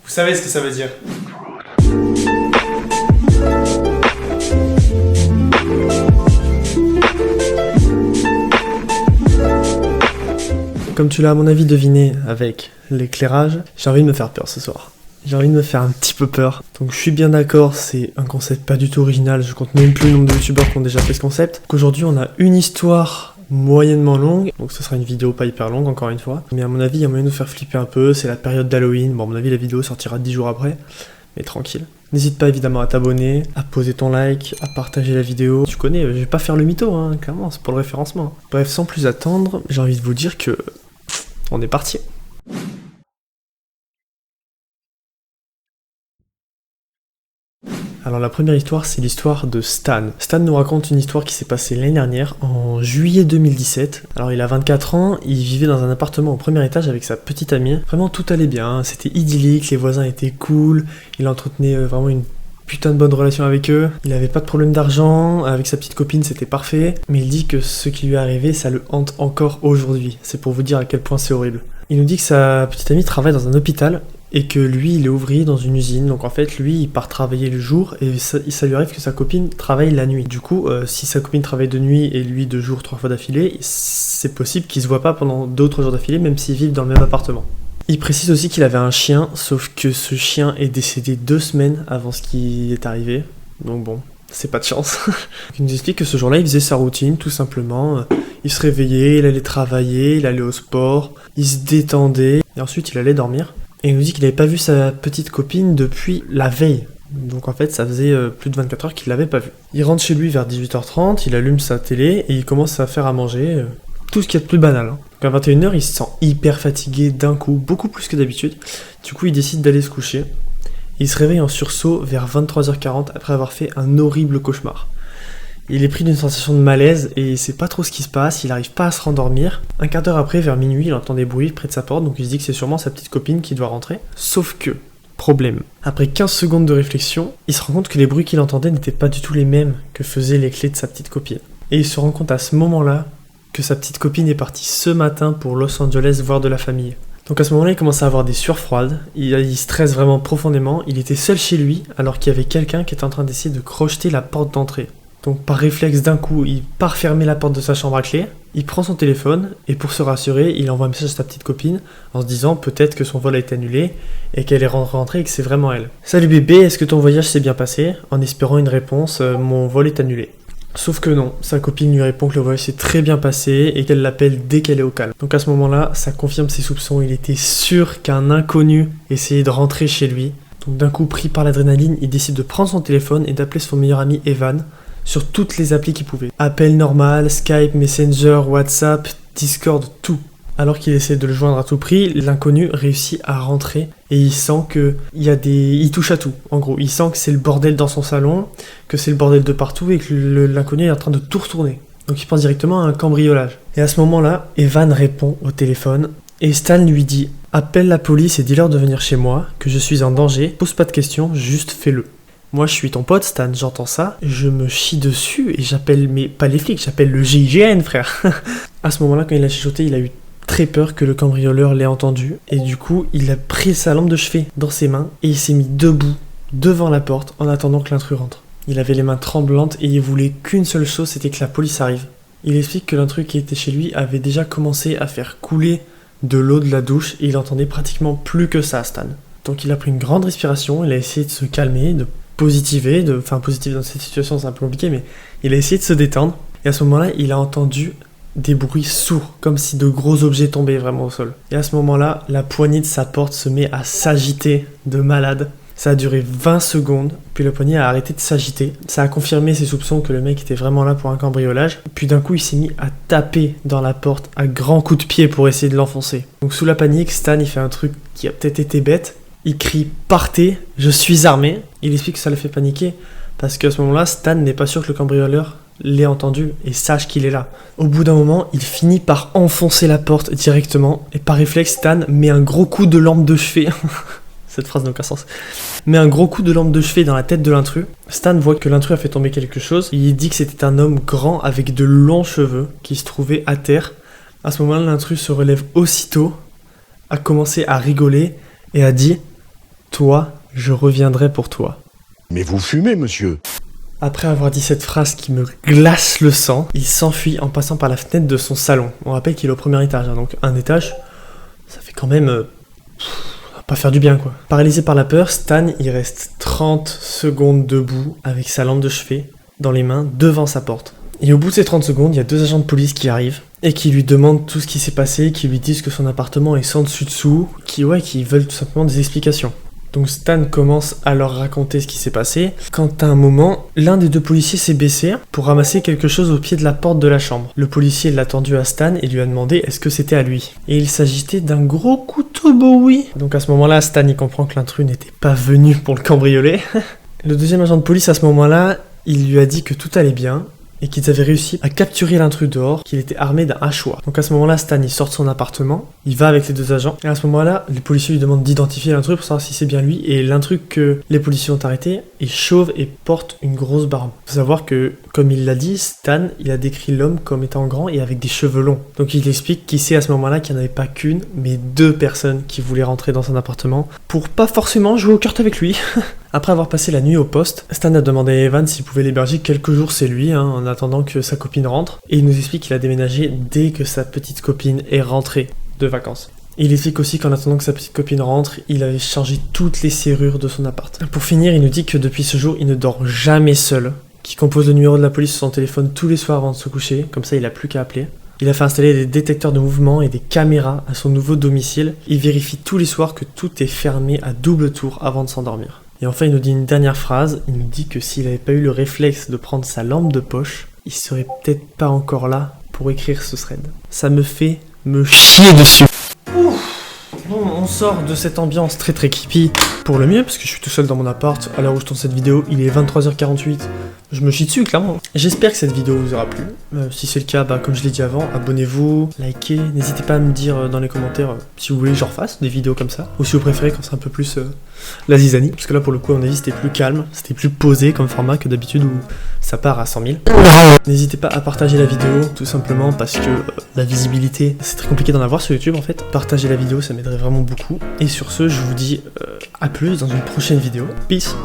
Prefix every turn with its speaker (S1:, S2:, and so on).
S1: Vous savez ce que ça veut dire. Comme tu l'as à mon avis deviné avec l'éclairage, j'ai envie de me faire peur ce soir. J'ai envie de me faire un petit peu peur. Donc je suis bien d'accord, c'est un concept pas du tout original, je compte même plus le nombre de youtubeurs qui ont déjà fait ce concept. Qu'aujourd'hui on a une histoire moyennement longue, donc ce sera une vidéo pas hyper longue encore une fois. Mais à mon avis il y a moyen de nous faire flipper un peu, c'est la période d'Halloween, bon à mon avis la vidéo sortira 10 jours après, mais tranquille. N'hésite pas évidemment à t'abonner, à poser ton like, à partager la vidéo. Tu connais, je vais pas faire le mytho, hein, clairement, c'est pour le référencement. Bref, sans plus attendre, j'ai envie de vous dire que... on est parti. Alors la première histoire, c'est l'histoire de Stan. Stan nous raconte une histoire qui s'est passée l'année dernière, en juillet 2017. Alors il a 24 ans, il vivait dans un appartement au premier étage avec sa petite amie. Vraiment tout allait bien, c'était idyllique, les voisins étaient cool, il entretenait vraiment une putain de bonne relation avec eux. Il avait pas de problème d'argent, avec sa petite copine c'était parfait. Mais il dit que ce qui lui est arrivé, ça le hante encore aujourd'hui. C'est pour vous dire à quel point c'est horrible. Il nous dit que sa petite amie travaille dans un hôpital et que lui, il est ouvrier dans une usine. Donc en fait, lui, il part travailler le jour et ça lui arrive que sa copine travaille la nuit. Du coup, si sa copine travaille de nuit et lui de jour 3 fois d'affilée, c'est possible qu'ils se voient pas pendant 2 ou 3 jours d'affilée, même s'ils vivent dans le même appartement. Il précise aussi qu'il avait un chien, sauf que ce chien est décédé 2 semaines avant ce qui est arrivé. Donc bon, c'est pas de chance. Il nous explique que ce jour-là, il faisait sa routine, tout simplement. Il se réveillait, il allait travailler, il allait au sport, il se détendait, et ensuite il allait dormir. Et il nous dit qu'il n'avait pas vu sa petite copine depuis la veille. Donc en fait, ça faisait plus de 24 heures qu'il l'avait pas vue. Il rentre chez lui vers 18h30, il allume sa télé et il commence à faire à manger. Tout ce qu'il y a de plus banal. Donc à 21h, il se sent hyper fatigué d'un coup, beaucoup plus que d'habitude. Du coup, il décide d'aller se coucher. Il se réveille en sursaut vers 23h40 après avoir fait un horrible cauchemar. Il est pris d'une sensation de malaise et il sait pas trop ce qui se passe, il arrive pas à se rendormir. Un quart d'heure après, vers minuit, il entend des bruits près de sa porte, donc il se dit que c'est sûrement sa petite copine qui doit rentrer. Sauf que, problème, après 15 secondes de réflexion, il se rend compte que les bruits qu'il entendait n'étaient pas du tout les mêmes que faisaient les clés de sa petite copine. Et il se rend compte à ce moment-là que sa petite copine est partie ce matin pour Los Angeles voir de la famille. Donc à ce moment-là, il commence à avoir des sueurs froides, il stresse vraiment profondément, il était seul chez lui alors qu'il y avait quelqu'un qui était en train d'essayer de crocheter la porte d'entrée. Donc par réflexe d'un coup, il part fermer la porte de sa chambre à clé, il prend son téléphone et pour se rassurer, il envoie un message à sa petite copine en se disant peut-être que son vol a été annulé et qu'elle est rentrée et que c'est vraiment elle. Salut bébé, est-ce que ton voyage s'est bien passé? En espérant une réponse, mon vol est annulé. Sauf que non, sa copine lui répond que le voyage s'est très bien passé et qu'elle l'appelle dès qu'elle est au calme. Donc à ce moment-là, ça confirme ses soupçons, il était sûr qu'un inconnu essayait de rentrer chez lui. Donc d'un coup, pris par l'adrénaline, il décide de prendre son téléphone et d'appeler son meilleur ami Evan sur toutes les applis qu'il pouvait. Appel normal, Skype, Messenger, WhatsApp, Discord, tout. Alors qu'il essaie de le joindre à tout prix, l'inconnu réussit à rentrer et il sent que il touche à tout. En gros, il sent que c'est le bordel dans son salon, que c'est le bordel de partout et que l'inconnu est en train de tout retourner. Donc il pense directement à un cambriolage. Et à ce moment-là, Evan répond au téléphone et Stan lui dit « Appelle la police et dis-leur de venir chez moi, que je suis en danger, pose pas de questions, juste fais-le. » Moi je suis ton pote Stan, j'entends ça, je me chie dessus et j'appelle, mais pas les flics, j'appelle le GIGN frère. À ce moment-là, quand il a chuchoté, il a eu très peur que le cambrioleur l'ait entendu et du coup il a pris sa lampe de chevet dans ses mains et il s'est mis debout devant la porte en attendant que l'intrus rentre. Il avait les mains tremblantes et il voulait qu'une seule chose, c'était que la police arrive. Il explique que l'intrus qui était chez lui avait déjà commencé à faire couler de l'eau de la douche et il entendait pratiquement plus que ça Stan. Donc il a pris une grande respiration, il a essayé de se calmer, de positiver, positiver dans cette situation c'est un peu compliqué mais il a essayé de se détendre et à ce moment-là il a entendu des bruits sourds, comme si de gros objets tombaient vraiment au sol. Et à ce moment-là, la poignée de sa porte se met à s'agiter de malade. Ça a duré 20 secondes, puis le poignet a arrêté de s'agiter. Ça a confirmé ses soupçons que le mec était vraiment là pour un cambriolage. Puis d'un coup, il s'est mis à taper dans la porte à grands coups de pied pour essayer de l'enfoncer. Donc sous la panique, Stan, il fait un truc qui a peut-être été bête. Il crie « Partez, je suis armé !» Il explique que ça le fait paniquer, parce qu'à ce moment-là, Stan n'est pas sûr que le cambrioleur l'ait entendu et sache qu'il est là. Au bout d'un moment, il finit par enfoncer la porte directement et par réflexe, Stan met un gros coup de lampe de chevet. Cette phrase n'a aucun sens. Met un gros coup de lampe de chevet dans la tête de l'intrus. Stan voit que l'intrus a fait tomber quelque chose. Il dit que c'était un homme grand avec de longs cheveux qui se trouvait à terre. À ce moment-là, l'intrus se relève aussitôt, a commencé à rigoler et a dit « Toi, je reviendrai pour toi.
S2: Mais vous fumez, monsieur.
S1: Après avoir dit cette phrase qui me glace le sang, il s'enfuit en passant par la fenêtre de son salon. On rappelle qu'il est au premier étage, hein, donc un étage, ça fait quand même... ça va pas faire du bien, quoi. Paralysé par la peur, Stan, il reste 30 secondes debout avec sa lampe de chevet dans les mains devant sa porte. Et au bout de ces 30 secondes, il y a 2 agents de police qui arrivent et qui lui demandent tout ce qui s'est passé, qui lui disent que son appartement est sans dessus-dessous, qui veulent tout simplement des explications. Donc Stan commence à leur raconter ce qui s'est passé, quand à un moment, l'un des 2 policiers s'est baissé pour ramasser quelque chose au pied de la porte de la chambre. Le policier l'a tendu à Stan et lui a demandé est-ce que c'était à lui. Et il s'agissait d'un gros couteau Bowie. Donc à ce moment-là, Stan il comprend que l'intrus n'était pas venu pour le cambrioler. Le deuxième agent de police à ce moment-là, il lui a dit que tout allait bien, et qu'ils avaient réussi à capturer l'intrus dehors, qu'il était armé d'un hachoir. Donc à ce moment-là, Stan il sort de son appartement, il va avec les 2 agents, et à ce moment-là, les policiers lui demandent d'identifier l'intrus pour savoir si c'est bien lui, et l'intrus que les policiers ont arrêté est chauve et porte une grosse barbe. Faut savoir que, comme il l'a dit, Stan, il a décrit l'homme comme étant grand et avec des cheveux longs. Donc il explique qu'il sait à ce moment-là qu'il n'y en avait pas qu'une, mais 2 personnes qui voulaient rentrer dans son appartement pour pas forcément jouer aux cartes avec lui. Après avoir passé la nuit au poste, Stan a demandé à Evan s'il pouvait l'héberger quelques jours chez lui, en attendant que sa copine rentre, et il nous explique qu'il a déménagé dès que sa petite copine est rentrée de vacances. Il explique aussi qu'en attendant que sa petite copine rentre, il avait changé toutes les serrures de son appart. Pour finir, il nous dit que depuis ce jour, il ne dort jamais seul, qu'il compose le numéro de la police sur son téléphone tous les soirs avant de se coucher, comme ça il a plus qu'à appeler. Il a fait installer des détecteurs de mouvement et des caméras à son nouveau domicile. Il vérifie tous les soirs que tout est fermé à double tour avant de s'endormir. Et enfin, il nous dit une dernière phrase, il nous dit que s'il n'avait pas eu le réflexe de prendre sa lampe de poche, il serait peut-être pas encore là pour écrire ce thread. Ça me fait me chier dessus. Bon, on sort de cette ambiance très très creepy pour le mieux, parce que je suis tout seul dans mon appart, à l'heure où je tourne cette vidéo, il est 23h48, je me chie dessus clairement. J'espère que cette vidéo vous aura plu, si c'est le cas, comme je l'ai dit avant, abonnez-vous, likez, n'hésitez pas à me dire dans les commentaires si vous voulez que j'en refasse des vidéos comme ça, ou si vous préférez quand c'est un peu plus la zizanie, parce que là pour le coup à mon avis c'était plus calme, c'était plus posé comme format que d'habitude où ça part à 100 000. N'hésitez pas à partager la vidéo, tout simplement parce que la visibilité, c'est très compliqué d'en avoir sur YouTube en fait. Partagez la vidéo, ça m'aiderait vraiment beaucoup. Et sur ce, je vous dis à plus dans une prochaine vidéo. Peace.